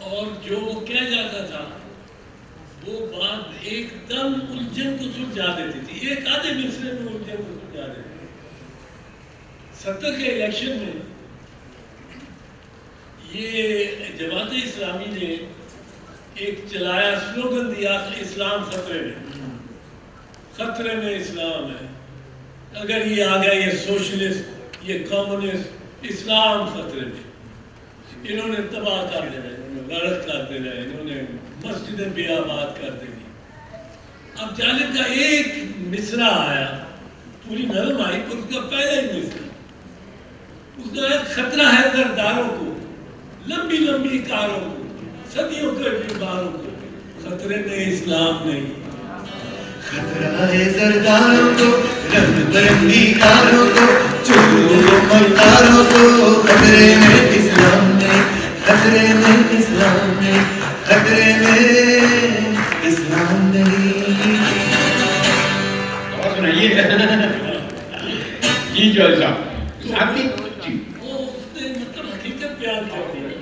اور جو وہ کہہ جاتا تھا وہ بات ایک دم الجھن کو سلجھا دیتی تھی, ایک آدھے مصرے میں الجھن کو سلجھا دیتی تھی. 70 کے الیکشن میں یہ جماعت اسلامی نے ایک چلایا, سلوگن دیا اسلام خطرے میں, خطرے میں اسلام ہے, اگر یہ آ گیا یہ سوشلسٹ یہ کمیونسٹ, اسلام خطرے میں. انہوں نے تباہ کر دینا, انہوں نے غرق کر دینا, انہوں نے مسجدیں بے آباد کر دیں گی. اب جانب کا ایک مصرع آیا, پوری نظم آئی, اس کا پہلا ہی مصرع, اس کا ایک خطرہ ہے زرداروں کو, لمبی لمبی کاروں کو, صدیوں کے بیماروں کو, خطرے میں اسلام نہیں. خطرہ ہے زرداروں کو, رنگ برنگی کاروں کو, چوروں مکاروں کو, خطرے میں اسلام نہیں, خطرے میں اسلام نہیں, خطرے میں اسلام نہیں. اور سنائیے جی چوہری صاحب. آپ کی وہ اس نے مطلب حقیقت بیان کرتی ہے.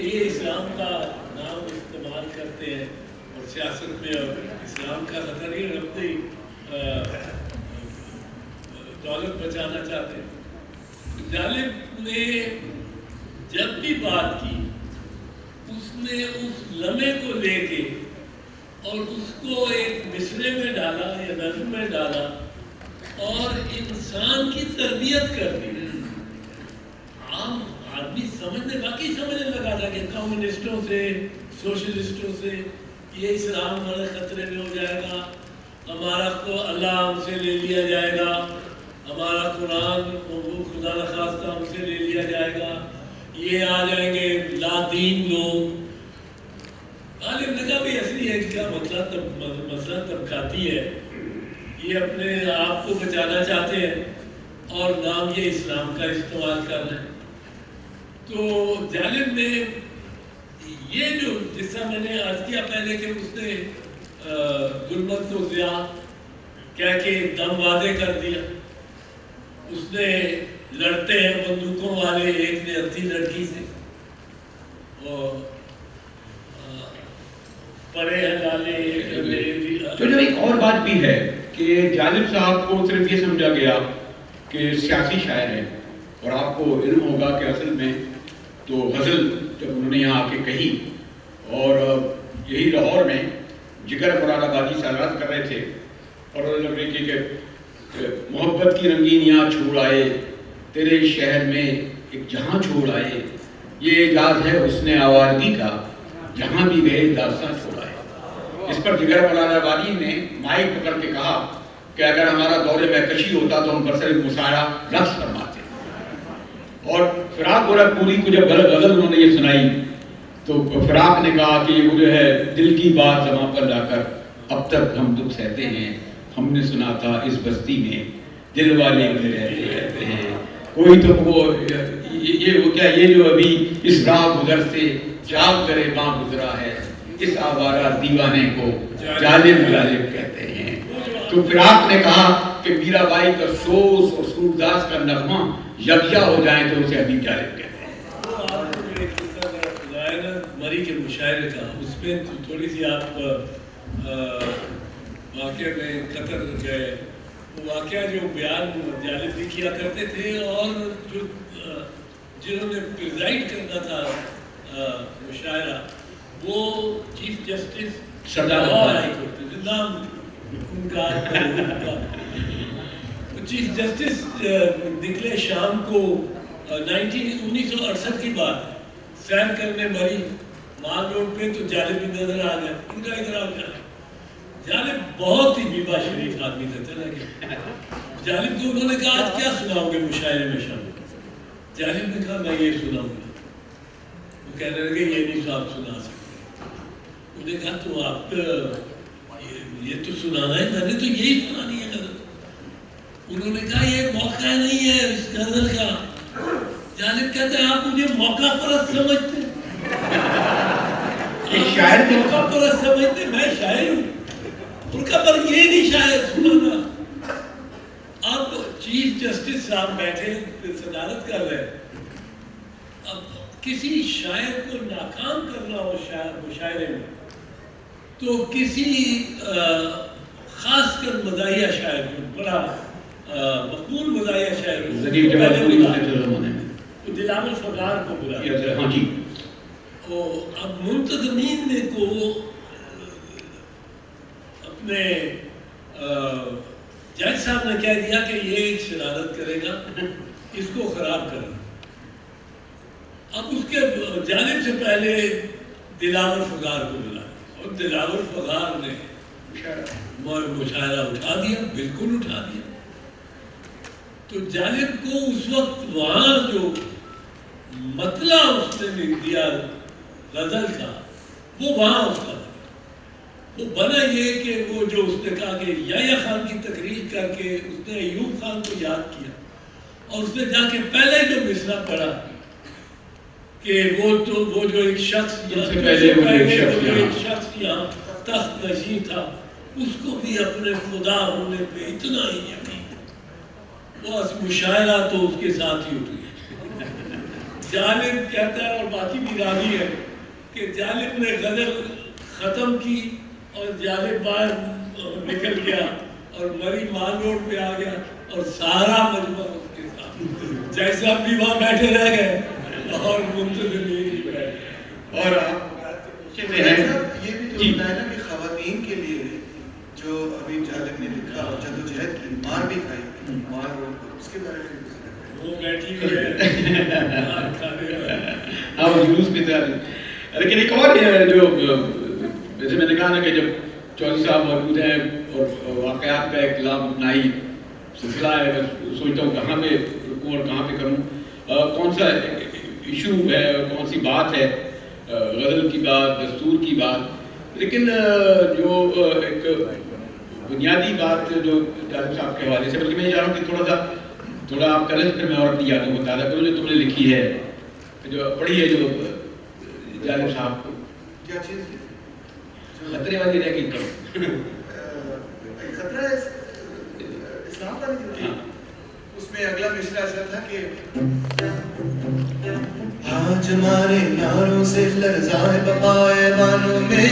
یہ اسلام کا نام استعمال کرتے ہیں اور سیاست میں اور اسلام کا خطر یہ رکھتے ہی دولت بچانا چاہتے ہیں. جانب نے جب بھی بات کی اس نے اس لمحے کو لے کے اور اس کو ایک مصرے میں ڈالا یا نظم میں ڈالا اور انسان کی تربیت کر دی. عام آدمی باقی سمجھنے لگا تھا کہ کمیونسٹوں سے سوشلسٹوں سے یہ اسلام بڑے خطرے میں ہو جائے گا, ہمارا کو اللہ ہم سے لے لیا جائے گا, ہمارا قرآن خدا نخواستہ ہم سے لے لیا جائے گا, یہ آ جائیں گے لادین لوگ. عالم نے کہا بھی اصلی ہے کیا مسئلہ طبقاتی ہے, یہ اپنے آپ کو بچانا چاہتے ہیں اور نام یہ اسلام کا استعمال کر رہے ہیں. تو جانب نے یہ جو جس طرح میں نے عرض کیا پہلے کہ اس نے ظلمت کو ضیاء کہہ کے دم وعدے کر دیا. اس نے لڑتے ہیں بندوقوں والے, ایک نے اتی لڑکی سے اور پڑے ہیں لالے. تو جو ایک اور بات بھی ہے کہ جانب صاحب کو صرف یہ سمجھا گیا کہ سیاسی شاعر ہے, اور آپ کو علم ہوگا کہ اصل میں تو غزل جب انہوں نے یہاں آ کے کہی اور یہی لاہور میں جگر مراد آبادی سالات کر رہے تھے اور انہوں نے کہا کہ محبت کی رنگین یہاں چھوڑ آئے, تیرے شہر میں ایک جہاں چھوڑ آئے, یہ اعجاز ہے اس نے آوارگی کا, جہاں بھی گئے داستاں چھوڑ آئے. اس پر جگر مولانا آبادی نے مائک پکڑ کے کہا کہ اگر ہمارا دور مہکشی ہوتا تو ہم برسر مسارہ رقص فرماتے. اور فراق گورکھ پوری کو جب غزل انہوں نے یہ سنائی تو فراق نے کہا کہ وہ جو ہے دل کی بات زباں پر لا کر اب تک ہم دکھ سہتے ہیں, ہم نے سنا تھا اس بستی میں دل والے رہتے ہیں. کوئی تو وہ کیا یہ جو ابھی اس راہ گزر سے جاگ کرے ماں گزرا ہے, اس آوارہ دیوانے کو جالب غالب کہتے ہیں. تو پھر آپ نے کہا کہ میرا بائی کا سوس اور سورداس کا نغمہ یکجا ہو جائیں تو اسے ابھی جالب کہتے ہیں. مری کے مشاعرے کا اس میں تھوڑی سی آپ واقعہ میں قطر گئے, وہ واقعہ جو بیان جالب بھی کیا کرتے تھے اور جو جنہوں نے پریزائڈ کرنا تھا مشاعرہ وہ چیف جسٹس ہائی کورٹ نام ان کا چیف جسٹس نکلے شام کو 1968 کی بات سیر کرنے مری مال روڈ پہ, تو جالب بھی نظر آ گیا. ان کا ادھر آ گیا. جالب بہت ہی بیبا شریف آدمی تھا, چلا گیا. جالب کو انہوں نے کہا آج کیا سناؤ گے مشاعرے میں شام. جالب نے کہا میں یہ سناؤں گا. وہ کہنے لگے یہ نہیں صاحب سنا سکتے. انہوں نے کہا تو آپ یہ تو سنانا ہے, میں نے تو یہی سنانی ہے غزل. انہوں نے کہا یہ موقع نہیں ہے اس غزل کا. جالب کہتے ہیں آپ مجھے موقع پرست سمجھتے ہیں, شاعر تو موقع پرست سمجھتے, میں شاعر ہوں. ان کا پر یہ نہیں شاعر سنانا. اب چیف جسٹس صاحب بیٹھے صدارت کر رہے, اب کسی شاعر کو ناکام کرنا ہو مشاعرے میں تو کسی خاص کر مزاحیہ شاعر کو, بڑا مقبول مزاحیہ شاعر کو دلاور فغار کو بلایا. ہاں جی. اب منتظمین نے کو اپنے جج صاحب نے کہہ دیا کہ یہ ایک شرارت کرے گا, اس کو خراب کرنا. اب اس کے جانب سے پہلے دلاور فغار کو بلایا اور دلاور فغار نے مشاعرہ اٹھا دیا, بالکل اٹھا دیا. تو جانب کو اس وقت وہاں جو مطلع اس نے دیا غزل کا وہ وہاں اس کا وہ بنا یہ کہ وہ جو اس نے کہا کہ یحییٰ خان کی تقریر کر کے اس نے ایوب خان کو یاد کیا اور اس نے جا کے پہلے جو مصرع پڑھا کہ وہ جو ایک شخص یہاں تخت نشین تھا اس کو بھی اپنے خدا ہونے پہ اتنا ہی یقین, بس مشاعرہ تو اس کے ساتھ ہی اٹھ گیا. جالب کہتا ہے اور باقی بھی راوی ہے کہ جالب نے غزل ختم کی اور جالب باہر نکل گیا اور مری مال روڈ پہ آ گیا اور سارا مجمع اس کے ساتھ, جیسا بھی وہاں بیٹھے رہ گئے اور منتظمین ہی بیٹھ گئے. اور یہ بھی جو بتایا نا کہ خواتین کے لیے جو ابھی جالب نے لکھا اور جدوجہد کی, مار بھی کھائی مار روڈ پر, اس کے بارے میں وہ بیٹھی ہوئی ہے ہاں وہ جلوس بھی تھا. لیکن ایک اور جو جیسے میں نے کہا نا کہ جب چودھری صاحب موجود ہیں اور واقعات کا ایک لامتناہی سلسلہ ہے, میں سوچتا ہوں کہاں پہ رکوں اور کہاں پہ کروں, کون سا ایشو ہے اور کون سی بات ہے, غزل کی بات, دستور کی بات. لیکن جو ایک بنیادی بات جو جالب صاحب کے حوالے سے, بلکہ میں یہ چاہ رہا ہوں کہ تھوڑا آپ کریں پھر میں اور اپنی یادوں کو تازہ کروں جو تم نے لکھی ہے, جو پڑھی ہے جو جالب صاحب کو. کیا چیز خطرے والی رہ گئی کرو, خطرہ اسلام والی, اس میں اگلا مصرع ایسا تھا کہ آج ہمارے یاروں سے لرزائے بقائے بانوں میں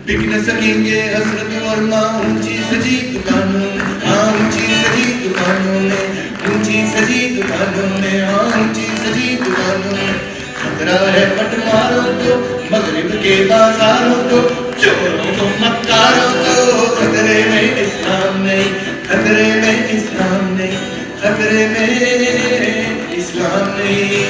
بک نہ سکیں گے حسرت اور ماں اونچی سجی دکانوں, اونچی سجی دکانوں میں, اونچی سجی دکانوں میں, اونچی سجی دکانوں میں. خطرہ ہے پٹ مارو تو مغرب کے بازاروں کو, چوروں کو مکاروں کو. خطرے میں اسلام نہیں, خطرے میں اسلام نہیں, خطرے میں اسلام نہیں.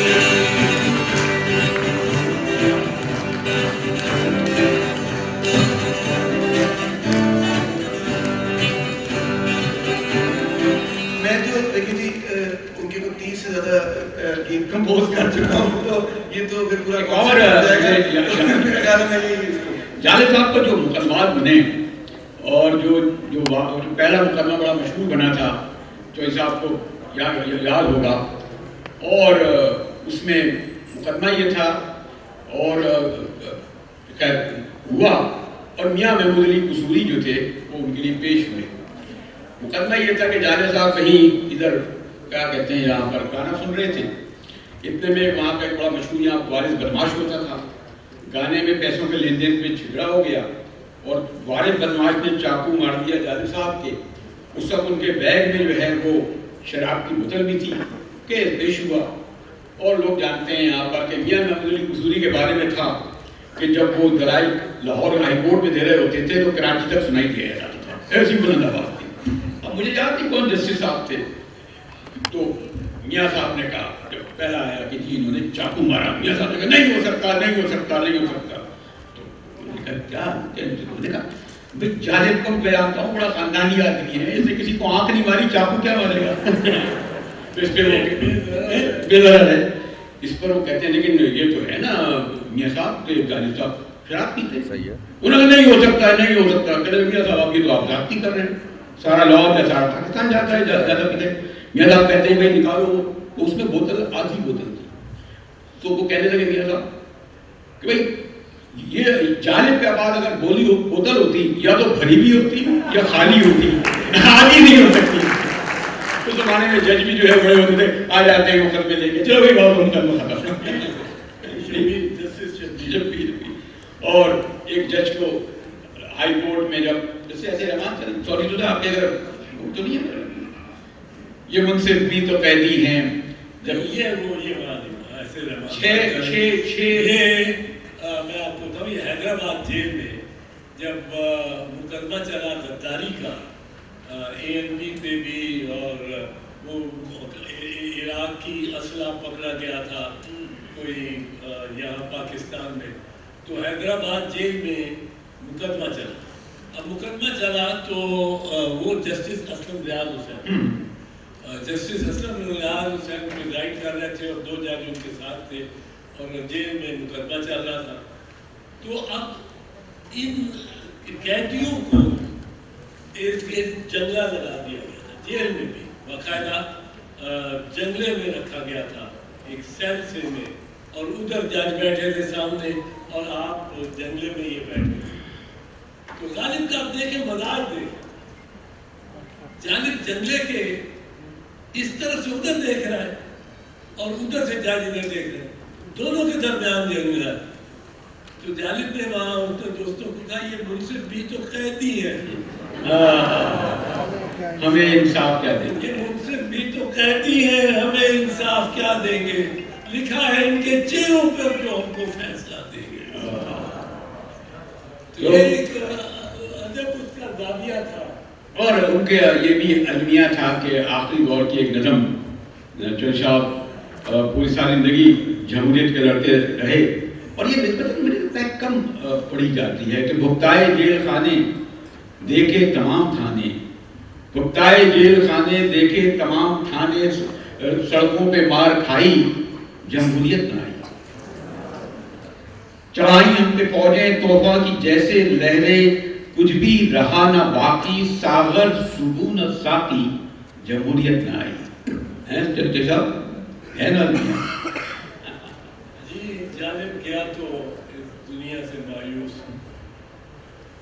میں جو دیکھیں جی ان کے 30 سے زیادہ گیت کمپوز کر چکا ہوں, تو یہ تو پھر پورا اور جالب صاحب کو جو مقدمات بنے اور جو پہلا مقدمہ بڑا مشہور بنا تھا چوہدری صاحب کو یاد ہوگا، اور اس میں مقدمہ یہ تھا اور خیر ہوا، اور میاں محمود علی قصوری جو تھے وہ ان کے لیے پیش ہوئے۔ مقدمہ یہ تھا کہ جانے صاحب کہیں ادھر کیا کہتے ہیں یہاں پر گانا سن رہے تھے، اتنے میں وہاں کا ایک بڑا مشہور یہاں وارث بدماش ہوتا تھا، گانے میں پیسوں کے لین دین میں جھگڑا ہو گیا اور وارث بدماش نے چاقو مار دیا جانے صاحب کے۔ اس وقت ان کے بیگ میں جو ہے وہ شراب کی بوتل بھی تھی، کیس پیش ہوا، اور لوگ جانتے ہیں یہاں پر کہ میاں محمود علی قصوری کے بارے میں تھا کہ جب وہ دلائل لاہور ہائی کورٹ میں دے رہے ہوتے تھے تو کراچی تک سنائی دیا جاتا تھا، ایسی بلند آواز تھی۔ اب مجھے یاد نہیں کون جسٹس صاحب تھے، تو میاں صاحب نے کہا جب پہلا آیا کہ جی انہوں نے چاقو مارا، میاں صاحب نے کہا نہیں ہو سکتا، نہیں ہو سکتا، نہیں ہو سکتا۔ تو انہوں نے کہا کیا؟ انہوں نے کہا بھئی جالب کو بیانتا ہوں، بڑا خاندانی آدمی ہے، اسے کسی کو آنکھ نہیں ماری، چاقو کیا مارے گا؟ تو اس پہ وہ بے ضرر ہے، اس پر وہ کہتے ہیں لیکن یہ تو ہے نا میاں صاحب جالب صاحب شراب پیتے، انہوں نے نہیں ہو سکتا ہے، نہیں ہو سکتا۔ کہتے ہیں میاں صاحب آپ یہ تو آپ زیادتی کر رہے ہیں، سارا لاہور یا سارا پاکستان جاتا ہے زیادہ پیتے۔ میاں صاحب کہتے ہیں بھائی نکالو، تو اس میں بوتل آدھی بوتل تھی، تو وہ کہنے لگے میاں صاحب کہ بھائی یہ جانب کے بعد اگر بولی ہو بوتل ہوتی یا تو بھری بھی ہوتی یا خالی ہوتی، آدھی نہیں ہو سکتی۔ اس زمانے میں جج بھی جو ہے بڑے ہوتے تھے، آ جاتے ہیں مقدمے لے کے، چلو بھائی بہت مقدمہ ختم۔ اور ایک جج کو ہائی کورٹ میں جب جیسے ایسے رحمان سوری تو آپ کے اگر تو نہیں ہے، یہ منصف بھی تو قیدی ہیں، جب یہ ایسے میں آپ کو بتاؤں، یہ حیدرآباد جیل میں جب مقدمہ چلا غداری کا ANP پہ بھی، اور وہ عراق کی اسلحہ پکڑا گیا تھا کوئی یہاں پاکستان میں، تو حیدرآباد جیل میں مقدمہ چلا۔ اب مقدمہ چلا تو وہ جسٹس اسلم ریاض حسین پریزائڈ کر رہے تھے اور 2 جج ان کے ساتھ تھے، اور جیل میں مقدمہ چل رہا تھا۔ تو اب ان قیدیوں کو ایک جنگلہ لگا دیا گیا تھا، جیل میں بھی باقاعدہ جنگلے میں رکھا گیا تھا ایک سیل سے میں، اور ادھر جج بیٹھے تھے سامنے اور آپ جنگلے میں یہ بیٹھے تھے۔ تو غالب کا آپ دیکھیں مزاج دیکھیں، جانب جنگلے کے اس طرح سے ادھر دیکھ رہا ہے اور ادھر سے جج ادھر دیکھ رہے ہیں، دونوں کے درمیان جنگلہ ہے۔ تو جانب نے وہاں اپنے دوستوں کو کہا یہ منصف بھی تو قیدی ہے، ہمیں انصاف کیا دیں گے، یہ منصف بھی تو قیدی ہے، ہمیں انصاف کیا دیں گے، لکھا ہے ان کے چہروں پر جو ہم کو فیصلہ دیں گے۔ تو یہ ایک عجب اس کا زاویہ تھا۔ اور ان کے یہ بھی المیہ تھا کہ آخری دور کی ایک نظم چوہدری صاحب پوری ساری زندگی جمہوریت کے لڑتے رہے، اور یہ نسبتاً مجھے لگتا ہے کم پڑھی جاتی ہے کہ بھگتائے جیل خانے دیکھے تمام تھانے، بھگتائے جیل خانے دیکھے تمام تھانے، سڑکوں پہ مار کھائی جمہوریت نہ آئی، چڑھائی ہم پہ فوجیں توفہ کی جیسے لہریں، کچھ بھی رہا نہ باقی ساغر صبح نہ ساقی جمہوریت نہ آئی۔ ہے چچا صاحب، ہے نا؟ جی جانب گیا تو اس دنیا سے مایوس،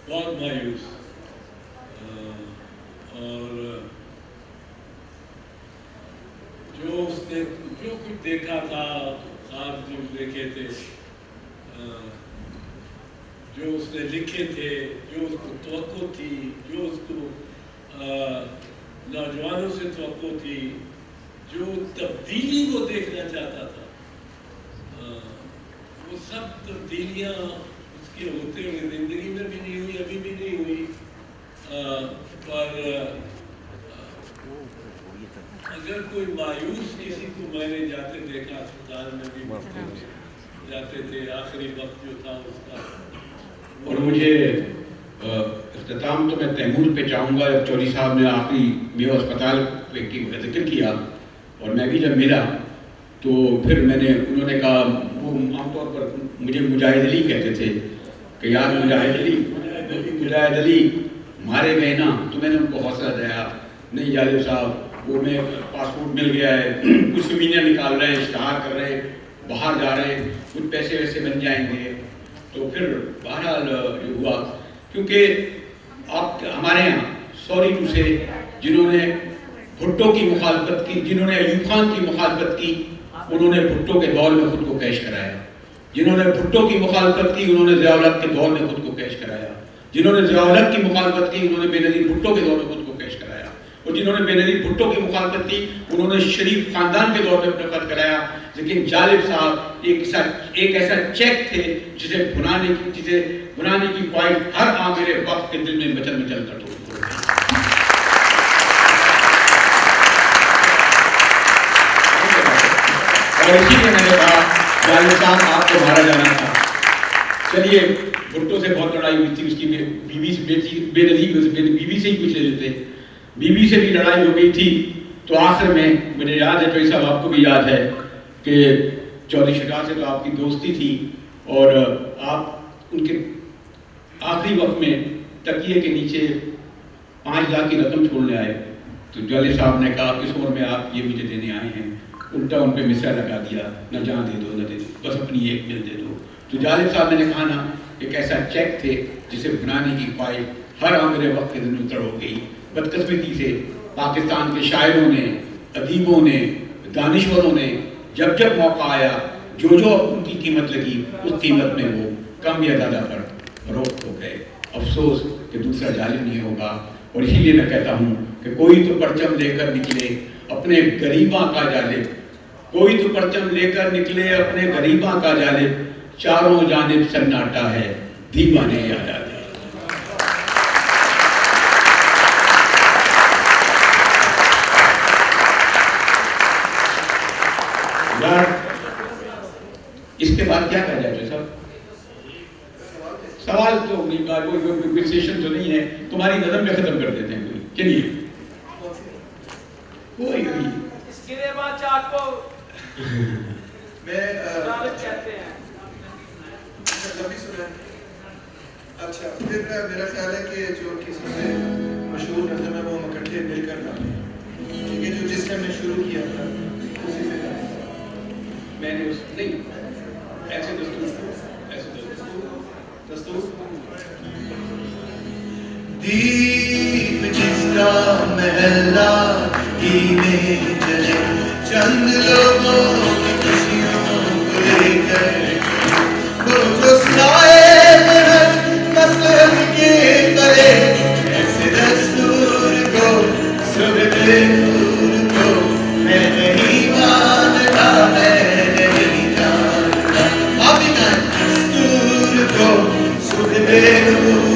بہت مایوس، اور جو اس نے جو کچھ دیکھا تھا، خواب جو دیکھے تھے، جو اس نے لکھے تھے، جو اس کو توقع تھی، جو اس کو نوجوانوں سے توقع تھی، جو تبدیلی کو دیکھنا چاہتا تھا، وہ سب تبدیلیاں اس کے ہوتے ہوئے زندگی میں بھی نہیں ہوئی، ابھی بھی نہیں ہوئی۔ پر اگر کوئی مایوس کسی کو میں نے جاتے دیکھا، اسپتال میں بھی جاتے تھے، آخری وقت جو تھا اس کا۔ اور مجھے اختتام تو میں تیمور پہ چاہوں گا، جب چوہدری صاحب نے آخری میو اسپتال پہ ذکر کیا اور میں بھی جب ملا تو پھر انہوں نے کہا، وہ عام طور پر مجھے مجاہد علی کہتے تھے کہ یار مجاہد علی مارے گئے نا تو میں نے ان کو حوصلہ دیا, نہیں جالب صاحب وہ میں پاسپورٹ مل گیا ہے, کچھ زمینیں نکال رہے ہیں, اشتہار کر رہے ہیں, باہر جا رہے ہیں, کچھ پیسے ویسے بن جائیں گے. تو پھر بہرحال یہ ہوا, کیونکہ آپ ہمارے یہاں سوری ٹو سے جنہوں نے بھٹو کی مخالفت کی, جنہوں نے ایوب خان کی مخالفت کی, انہوں نے بھٹو کے دور میں خود کو کیش کرایا. جنہوں نے بھٹو کی مخالفت کی انہوں نے ضیاء الحق کے دور میں خود کو کیش کرایا. جنہوں نے ضیاء الحق کی مخالفت کی انہوں نے بے نظیر بھٹو کے دور میں خود کو کیش کرایا. اور جنہوں نے بے نظیر بھٹو کی مخالفت کی انہوں نے شریف خاندان کے دور میں اپنے خط کرایا. لیکن جالب صاحب ایک ایسا چیک تھے جسے بنانے کی فائل ہر عامر وقت کے دل میں مچل مچل کر توڑ. اور اسی لیے میں نے کہا جالب صاحب آپ کو مارا جانا تھا. چلیے بھٹو سے بہت لڑائی ہوئی تھی, اس کی بیوی سے, بے نظیر بیوی سے ہی پوچھ لیتے, بیوی سے بھی لڑائی ہو گئی تھی. تو آخر میں مجھے یاد ہے, چوہدری صاحب آپ کو بھی یاد ہے کہ چودھری شجاع سے تو آپ کی دوستی تھی, اور آپ ان کے آخری وقت میں تکیے کے نیچے 5 لاکھ کی رقم چھوڑنے آئے. تو جالب صاحب نے کہا اس عمر میں آپ یہ مجھے دینے آئے ہیں, الٹا ان پہ مصرع لگا دیا, نہ جان دے دو نہ دے دو, بس اپنی ایک مل دے دو. تو جالب صاحب نے کہا نا ایک ایسا چیک تھے جسے بنانے کی فائل ہر عامر وقت کے دن اتر ہو گئی. بدقسمتی سے پاکستان کے شاعروں نے, ادیبوں نے, دانشوروں نے جب جب موقع آیا جو ان کی قیمت لگی اس قیمت میں وہ کم یا زیادہ پر فروخت ہو گئے. افسوس کہ دوسرا جالب نہیں ہوگا. اور اسی لیے میں کہتا ہوں کہ کوئی تو پرچم لے کر نکلے اپنے غریباں کا جالب, کوئی تو پرچم لے کر نکلے اپنے غریباں کا جالب, چاروں جانب سناٹا ہے دیوانے یاد آتے. اس کے بعد کیا کہا جائے صاحب؟ سوال تو کوئی سیشن تو نہیں ہے, تمہاری نظم میں ختم کر دیتے ہیں. کوئی چلیے کوئی اس کے بعد چاک کو میں کہتے ہیں. اچھا پھر میرا خیال ہے کہ جو کسی سے مشہور نظم ہے وہ ہم اکٹھے مل کر گاتے ہیں, ٹھیک ہے, جو جس سے ہم نے شروع کیا تھا اسی سے گاتے ہیں. میں نے اس نہیں ایسے دستور دیپ جس کا محلہ ہی میں جلے, چند لوگوں کی خوشیوں کو لے کر, وہ جو سائے مسلم کے تلے, ایسے دستور کو صبح نور کو میں نہیں مانتا, میں نہیں جانتا. آپ ہی دستور کو صبح نور